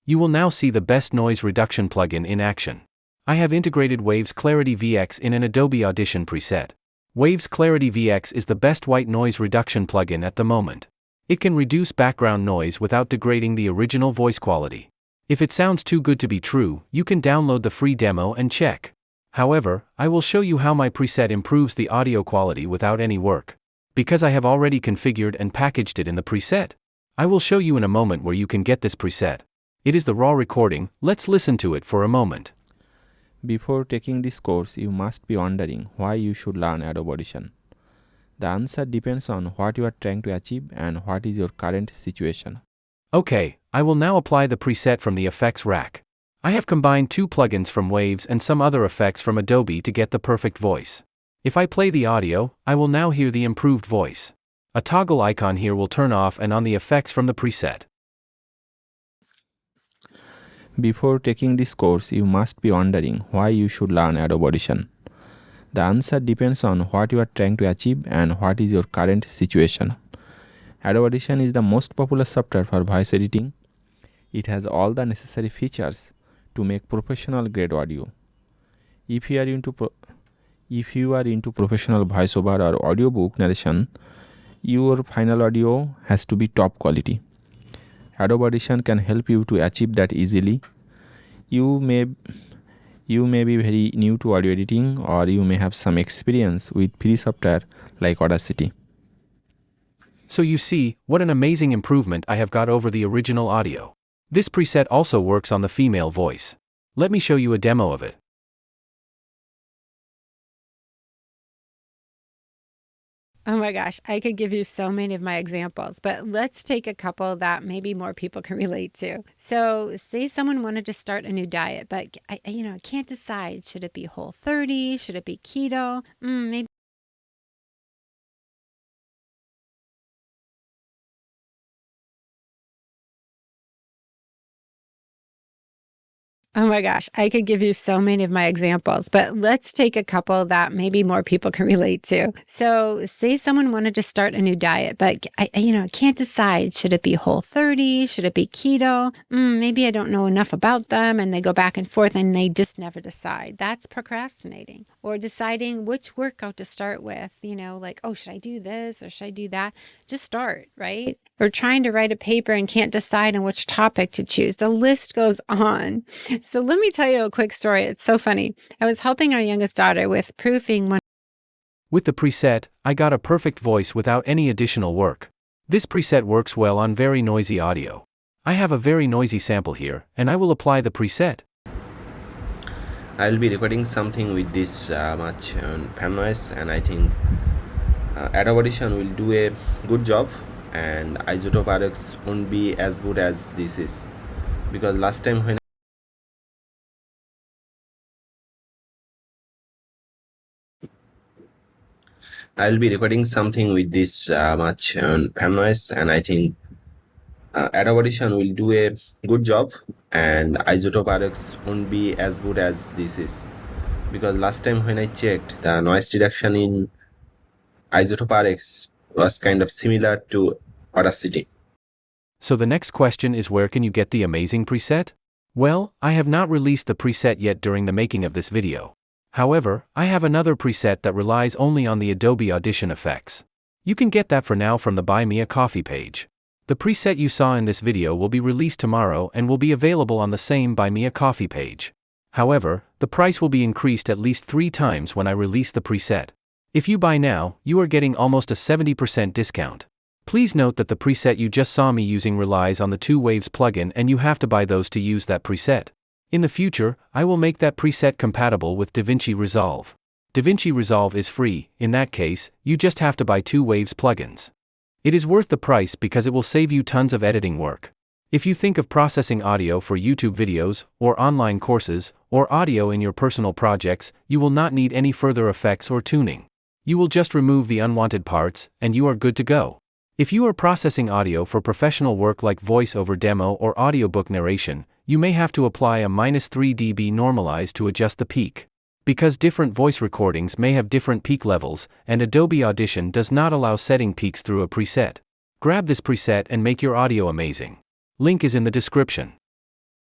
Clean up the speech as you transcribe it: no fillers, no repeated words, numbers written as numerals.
You will now see the best noise reduction plugin in action. I have integrated Waves Clarity VX in an Adobe Audition preset. Waves Clarity VX is the best white noise reduction plugin at the moment. It can reduce background noise without degrading the original voice quality. If it sounds too good to be true, you can download the free demo and check. However, I will show you how my preset improves the audio quality without any work. Because I have already configured and packaged it in the preset. I will show you in a moment where you can get this preset. It is the raw recording. Let's listen to it for a moment. Before taking this course, you must be wondering why you should learn Adobe Audition. The answer depends on what you are trying to achieve and what is your current situation. Okay, I will now apply the preset from the effects rack. I have combined two plugins from Waves and some other effects from Adobe to get the perfect voice. If I play the audio, I will now hear the improved voice. A toggle icon here will turn off and on the effects from the preset. Before taking this course, you must be wondering why you should learn Adobe Audition. The answer depends on what you are trying to achieve and what is your current situation. Adobe Audition is the most popular software for voice editing. It has all the necessary features to make professional grade audio. If you are into professional voiceover or audiobook narration, your final audio has to be top quality. Adobe Audition can help you to achieve that easily. You may be very new to audio editing, or you may have some experience with free software like Audacity. So you see, what an amazing improvement I have got over the original audio. This preset also works on the female voice. Let me show you a demo of it. Oh my gosh, I could give you so many of my examples, but let's take a couple that maybe more people can relate to. So say someone wanted to start a new diet, but I can't decide. Should it be Whole30? Should it be keto? Maybe. Oh my gosh, I could give you so many of my examples, but let's take a couple that maybe more people can relate to. So say someone wanted to start a new diet, but I can't decide. Should it be Whole30? Should it be keto? Maybe I don't know enough about them, and they go back and forth and they just never decide. That's procrastinating. Or deciding which workout to start with, like, oh, should I do this or should I do that? Just start, right? Or trying to write a paper and can't decide on which topic to choose. The list goes on. So let me tell you a quick story. It's so funny. I was helping our youngest daughter with proofing one. With the preset, I got a perfect voice without any additional work. This preset works well on very noisy audio. I have a very noisy sample here, and I will apply the preset. I'll be recording something with this much fan noise, and I think Adobe Audition will do a good job, and Isotope RX won't be as good as this is, because last time when I'll be recording something with this much fan noise, and I think Adobe Audition will do a good job, and Isotope RX won't be as good as this is, because last time when I checked, the noise reduction in Isotope RX was kind of similar to Audacity. So the next question is, where can you get the amazing preset? Well, I have not released the preset yet during the making of this video. However, I have another preset that relies only on the Adobe Audition effects. You can get that for now from the Buy Me a Coffee page. The preset you saw in this video will be released tomorrow and will be available on the same Buy Me a Coffee page. However, the price will be increased at least 3 times when I release the preset. If you buy now, you are getting almost a 70% discount. Please note that the preset you just saw me using relies on the 2 Waves plugin, and you have to buy those to use that preset. In the future, I will make that preset compatible with DaVinci Resolve. DaVinci Resolve is free. In that case, you just have to buy 2 Waves plugins. It is worth the price because it will save you tons of editing work. If you think of processing audio for YouTube videos, or online courses, or audio in your personal projects, you will not need any further effects or tuning. You will just remove the unwanted parts, and you are good to go. If you are processing audio for professional work like voice-over demo or audiobook narration, you may have to apply a -3 dB normalize to adjust the peak. Because different voice recordings may have different peak levels, and Adobe Audition does not allow setting peaks through a preset. Grab this preset and make your audio amazing. Link is in the description.